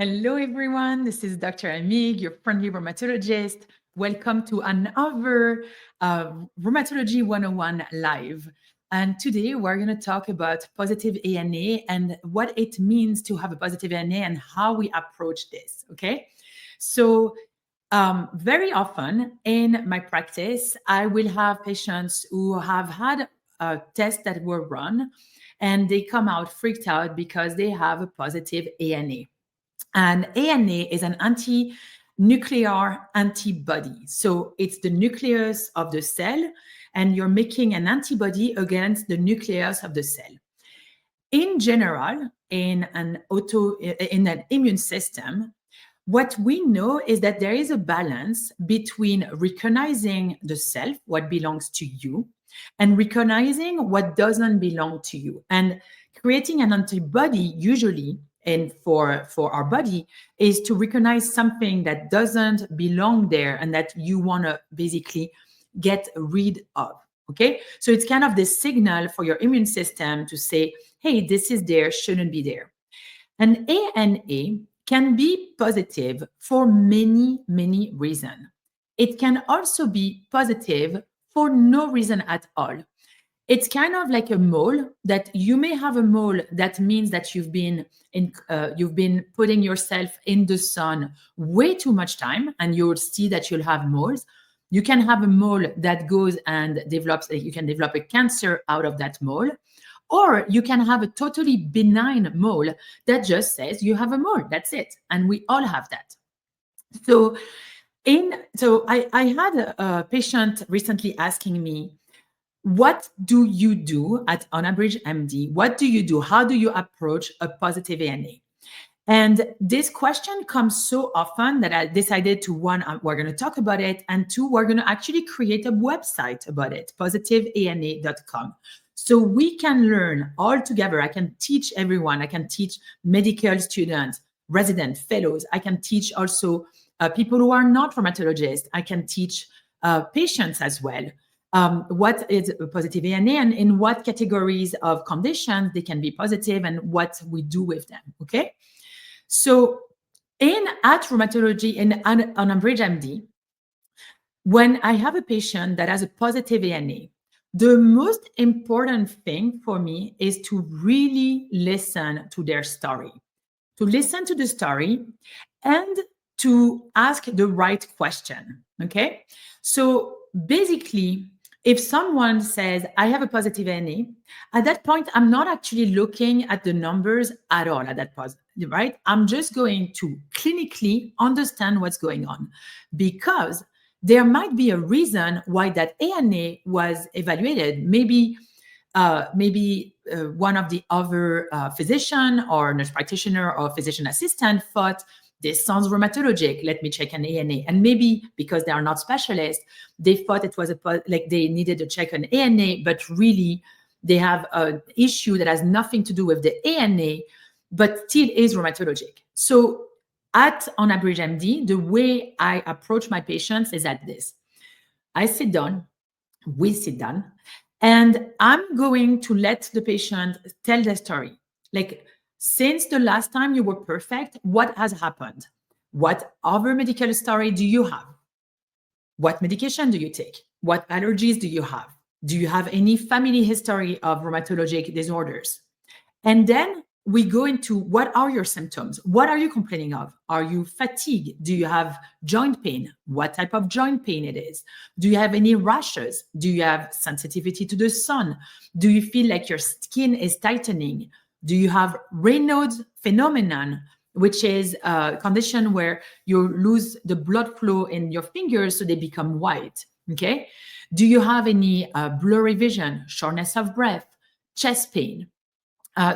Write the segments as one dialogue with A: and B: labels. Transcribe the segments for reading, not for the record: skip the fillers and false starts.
A: Hello, everyone. This is Dr. Amigues, your friendly rheumatologist. Welcome to another Rheumatology 101 live. And today we're going to talk about positive ANA and what it means to have a positive ANA and how we approach this. Okay. So, very often in my practice, I will have patients who have had tests that were run and they come out freaked out because they have a positive ANA. And ANA is an anti-nuclear antibody. So it's the nucleus of the cell, and you're making an antibody against the nucleus of the cell. In general, in an immune system, what we know is that there is a balance between recognizing the self, what belongs to you, and recognizing what doesn't belong to you. And creating an antibody usually and for our body is to recognize something that doesn't belong there and that you want to basically get rid of. Okay, so it's kind of the signal for your immune system to say, hey, this is there, shouldn't be there. And ANA can be positive for many, many reasons. It can also be positive for no reason at all. It's kind of like a mole that you may have a mole that means that you've been putting yourself in the sun way too much time, and you'll see that you'll have moles. You can have a mole that goes and you can develop a cancer out of that mole. Or you can have a totally benign mole that just says you have a mole. That's it. And we all have that. So I had a patient recently asking me, what do you do at Onabridge MD? What do you do? How do you approach a positive ANA? And this question comes so often that I decided to, one, we're going to talk about it, and two, we're going to actually create a website about it, positiveana.com. So we can learn all together. I can teach everyone. I can teach medical students, residents, fellows. I can teach also people who are not rheumatologists. I can teach patients as well. What is a positive ANA and in what categories of conditions they can be positive and what we do with them. Okay. So at Rheumatology on Onabridge MD, when I have a patient that has a positive ANA, the most important thing for me is to really listen to their story, to listen to the story and to ask the right question. Okay. So basically, if someone says, I have a positive ANA, at that point, I'm not actually looking at the numbers at all at that point, right? I'm just going to clinically understand what's going on because there might be a reason why that ANA was evaluated. Maybe one of the other physician or nurse practitioner or physician assistant thought, this sounds rheumatologic, let me check an ANA. And maybe because they are not specialists, they thought it was like they needed to check an ANA, but really they have an issue that has nothing to do with the ANA, but still is rheumatologic. So at Onabridge MD, the way I approach my patients is at this. I sit down, we sit down, and I'm going to let the patient tell their story. Like, since the last time you were perfect, what has happened? What other medical story do you have? What medication do you take? What allergies do you have? Do you have any family history of rheumatologic disorders? And then we go into what are your symptoms? What are you complaining of? Are you fatigued? Do you have joint pain? What type of joint pain it is? Do you have any rashes? Do you have sensitivity to the sun? Do you feel like your skin is tightening? Do you have Raynaud's phenomenon, which is a condition where you lose the blood flow in your fingers so they become white? Okay. Do you have any blurry vision, shortness of breath, chest pain?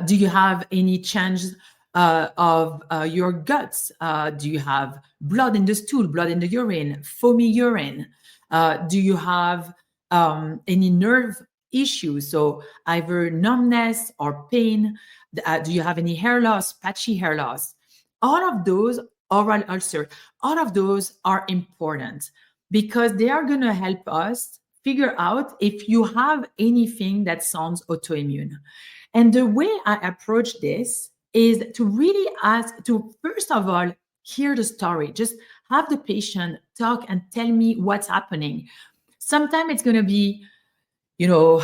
A: Do you have any change of your guts? Do you have blood in the stool, blood in the urine, foamy urine? Do you have any nerve issues? So either numbness or pain. Do you have any hair loss, patchy hair loss? All of those, oral ulcer, all of those are important because they are going to help us figure out if you have anything that sounds autoimmune. And the way I approach this is to really ask to, first of all, hear the story. Just have the patient talk and tell me what's happening. Sometimes it's going to be, you know,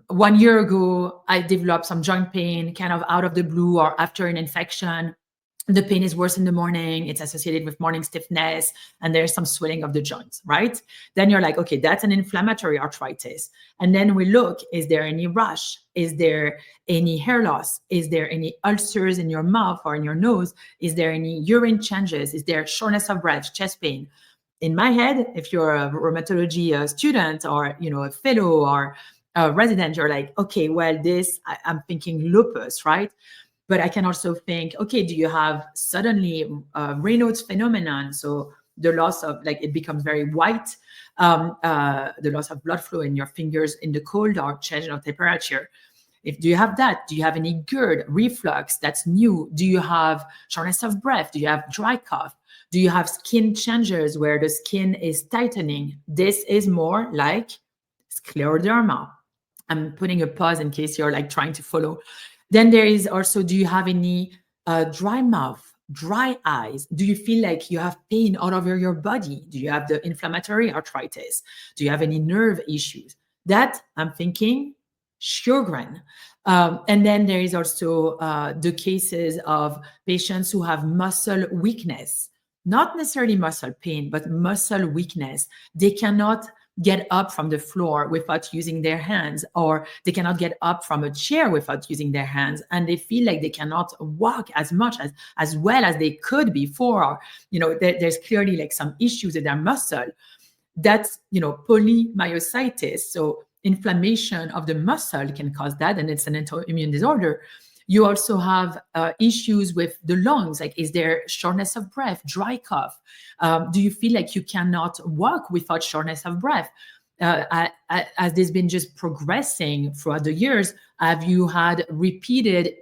A: 1 year ago, I developed some joint pain kind of out of the blue or after an infection. The pain is worse in the morning. It's associated with morning stiffness, and there's some swelling of the joints, right? Then you're like, okay, that's an inflammatory arthritis. And then we look, is there any rash? Is there any hair loss? Is there any ulcers in your mouth or in your nose? Is there any urine changes? Is there shortness of breath, chest pain? In my head, if you're a rheumatology student or a fellow or a resident, you're like, okay, well, I'm thinking lupus, right? But I can also think, okay, do you have suddenly Raynaud's phenomenon? So the loss of, like, it becomes very white, the loss of blood flow in your fingers in the cold or change of temperature. Do you have that? Do you have any GERD, reflux? That's new. Do you have shortness of breath? Do you have dry cough? Do you have skin changes where the skin is tightening? This is more like scleroderma. I'm putting a pause in case you're like trying to follow. Then there is also, do you have any dry mouth, dry eyes? Do you feel like you have pain all over your body? Do you have the inflammatory arthritis? Do you have any nerve issues? That, I'm thinking, Sjogren. And then there is also the cases of patients who have muscle weakness, not necessarily muscle pain, but muscle weakness. They cannot get up from the floor without using their hands, or they cannot get up from a chair without using their hands, and they feel like they cannot walk as much as well as they could before. Or, there's clearly like some issues with their muscle. That's polymyositis. So inflammation of the muscle can cause that, and it's an autoimmune disorder. You also have issues with the lungs, like, is there shortness of breath, dry cough? Do you feel like you cannot walk without shortness of breath? Has this been just progressing throughout the years? Have you had repeated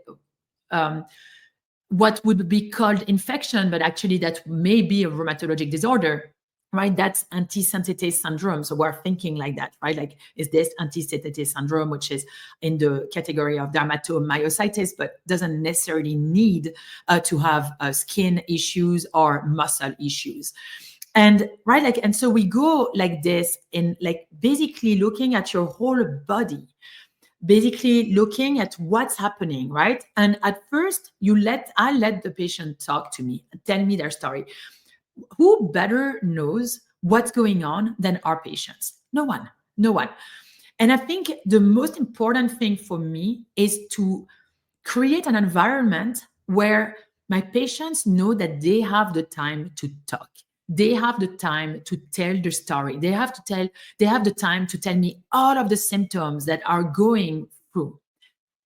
A: what would be called infection, but actually that may be a rheumatologic disorder? Right, that's antisynthetase syndrome. So we're thinking like that, right? Like, is this antisynthetase syndrome, which is in the category of dermatomyositis, but doesn't necessarily need to have skin issues or muscle issues. And right, like, and so we go like this in like basically looking at your whole body, basically looking at what's happening, right? And at first, I let the patient talk to me, tell me their story. Who better knows what's going on than our patients? No one. And I think the most important thing for me is to create an environment where my patients know that they have the time to talk. They have the time to tell the story. They have the time to tell me all of the symptoms that are going through.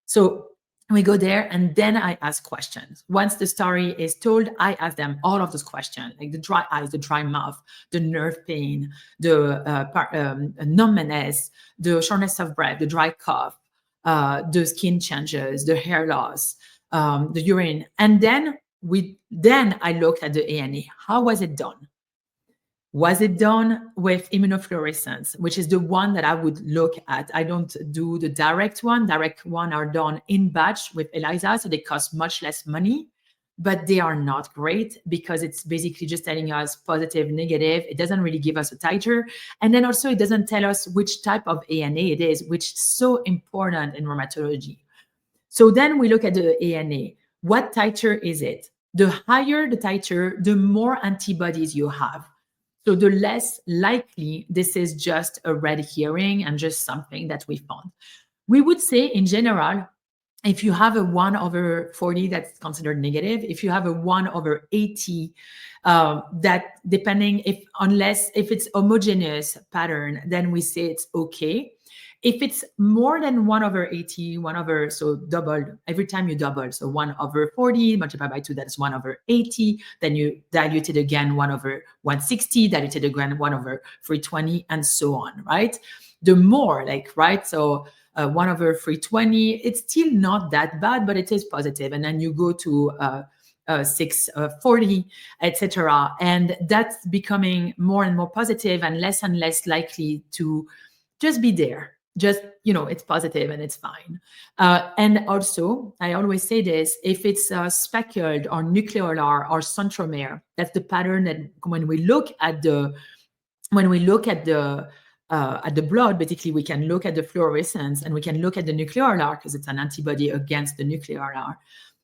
A: So we go there, and then I ask questions. Once the story is told, I ask them all of those questions, like the dry eyes, the dry mouth, the nerve pain, the numbness, the shortness of breath, the dry cough, the skin changes, the hair loss, the urine. And then I looked at the ANA. How was it done? Was it done with immunofluorescence, which is the one that I would look at? I don't do the direct one. Direct one are done in batch with ELISA, so they cost much less money, but they are not great because it's basically just telling us positive, negative. It doesn't really give us a titer. And then also it doesn't tell us which type of ANA it is, which is so important in rheumatology. So then we look at the ANA. What titer is it? The higher the titer, the more antibodies you have. So the less likely this is just a red herring and just something that we found. We would say in general, if you have a 1/40, that's considered negative. If you have a 1/80, that depending if it's homogeneous pattern, then we say it's okay. If it's more than 1/80, so double, every time you double, so 1/40 multiplied by 2, that's 1/80. Then you dilute it again, 1/160, dilute it again, 1/320, and so on, right? The more, like, right? So 1/320, it's still not that bad, but it is positive. And then you go to 6/40, etc. And that's becoming more and more positive and less likely to just be there. just, it's positive and it's fine. And also, I always say this, if it's speckled or nucleolar or centromere, that's the pattern that when we look at the blood, basically we can look at the fluorescence and we can look at the nucleolar because it's an antibody against the nucleolar,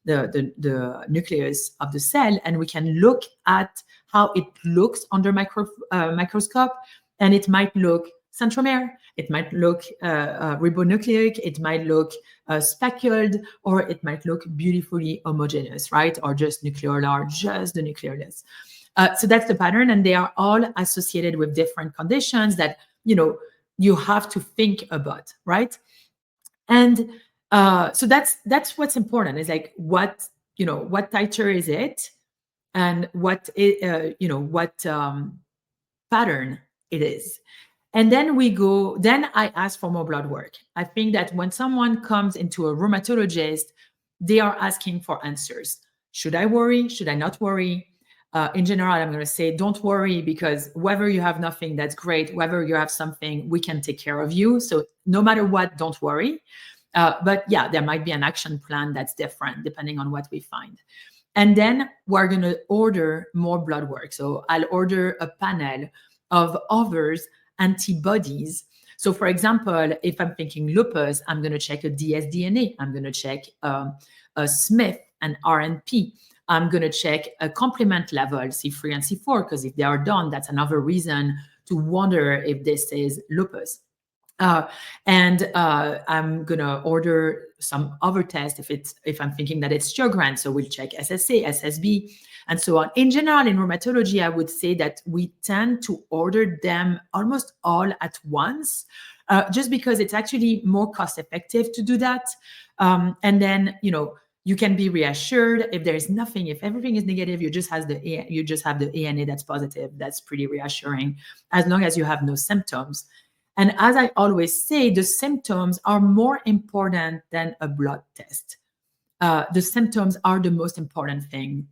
A: the nucleus of the cell, and we can look at how it looks under microscope, and it might look centromere, it might look ribonucleic, it might look speckled, or it might look beautifully homogeneous, right? Or just nucleolar, just the nucleolus. So that's the pattern, and they are all associated with different conditions that you have to think about, right? And so that's what's important. Is like what titer is it, and what pattern it is. And then I ask for more blood work. I think that when someone comes into a rheumatologist, they are asking for answers. Should I worry? Should I not worry? In general, I'm going to say, don't worry, because whether you have nothing, that's great. Whether you have something, we can take care of you. So no matter what, don't worry. But yeah, there might be an action plan that's different depending on what we find. And then we're going to order more blood work. So I'll order a panel of others antibodies. So for example, if I'm thinking lupus, I'm going to check a dsDNA. I'm going to check a Smith and RNP. I'm going to check a complement level, C3 and C4, because if they are done, that's another reason to wonder if this is lupus. And I'm going to order some other tests if I'm thinking that it's Sjogren. So we'll check SSA, SSB, and so on. In general, in rheumatology, I would say that we tend to order them almost all at once, just because it's actually more cost effective to do that. And then, you can be reassured if there is nothing, if everything is negative, you just have the ANA that's positive. That's pretty reassuring, as long as you have no symptoms. And as I always say, the symptoms are more important than a blood test. The symptoms are the most important thing.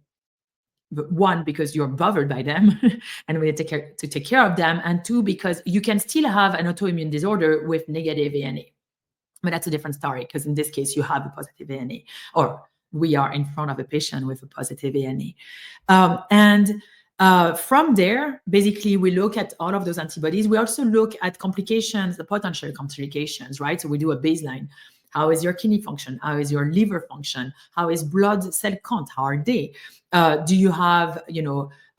A: One, because you're bothered by them and we need to take care of them. And two, because you can still have an autoimmune disorder with negative ANA. But that's a different story, because in this case, you have a positive ANA, or we are in front of a patient with a positive ANA. From there, basically, we look at all of those antibodies. We also look at complications, the potential complications, right? So we do a baseline. How is your kidney function? How is your liver function? How is blood cell count? How are they? Do you have,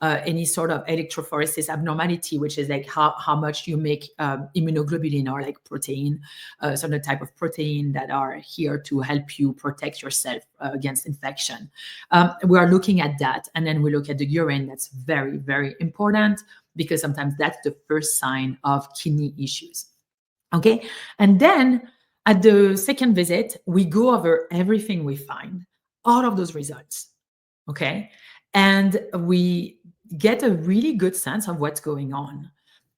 A: any sort of electrophoresis abnormality, which is like how much you make immunoglobulin, or like protein, certain type of protein that are here to help you protect yourself against infection. We are looking at that. And then we look at the urine. That's very, very important, because sometimes that's the first sign of kidney issues. Okay. And then at the second visit, we go over everything we find, all of those results. Okay. And we get a really good sense of what's going on.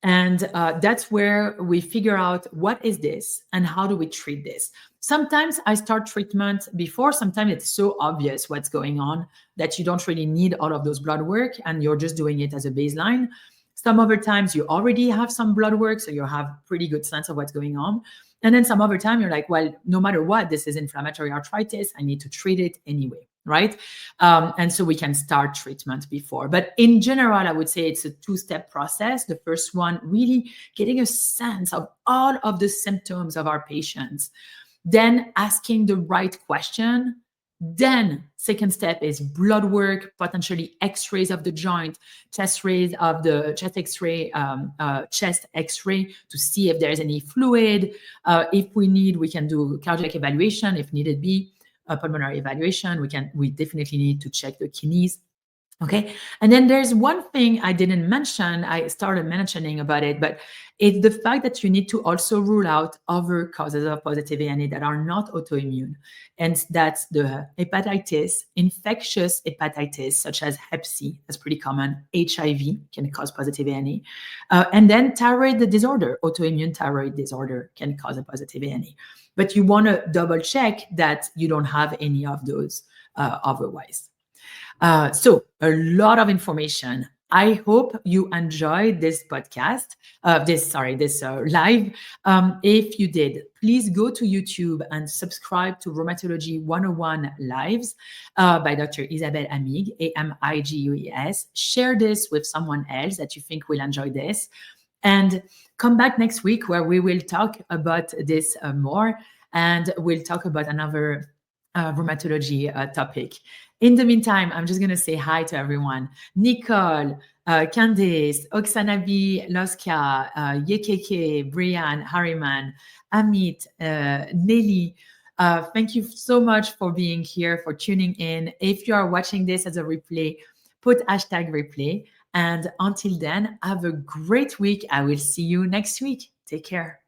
A: And that's where we figure out what is this and how do we treat this. Sometimes I start treatment before, sometimes it's so obvious what's going on that you don't really need all of those blood work and you're just doing it as a baseline. Some other times you already have some blood work, so you have pretty good sense of what's going on. And then some other time you're like, well, no matter what, this is inflammatory arthritis. I need to treat it anyway, right? And so we can start treatment before. But in general, I would say it's a two-step process. The first one, really getting a sense of all of the symptoms of our patients, then asking the right question. Then second step is blood work, potentially x-rays of the joint, chest x-ray, chest x-ray to see if there's any fluid. If we need, we can do cardiac evaluation if needed be, pulmonary evaluation. We definitely need to check the kidneys. Okay. And then there's one thing I didn't mention, I started mentioning about it, but it's the fact that you need to also rule out other causes of positive ANA that are not autoimmune. And that's the hepatitis, infectious hepatitis, such as Hep C, that's pretty common. HIV can cause positive ANA. And then thyroid disorder, autoimmune thyroid disorder can cause a positive ANA. But you want to double check that you don't have any of those otherwise. So a lot of information. I hope you enjoyed this podcast, this live. If you did, please go to YouTube and subscribe to Rheumatology 101 Lives by Dr. Isabelle Amigues, Amigues. Share this with someone else that you think will enjoy this. And come back next week where we will talk about this more, and we'll talk about another rheumatology topic. In the meantime, I'm just going to say hi to everyone. Nicole, Candice, Oksanabi, Loska, Yekeke, Brian, Harriman, Amit, Nelly. Thank you so much for being here, for tuning in. If you are watching this as a replay, put hashtag replay. And until then, have a great week. I will see you next week. Take care.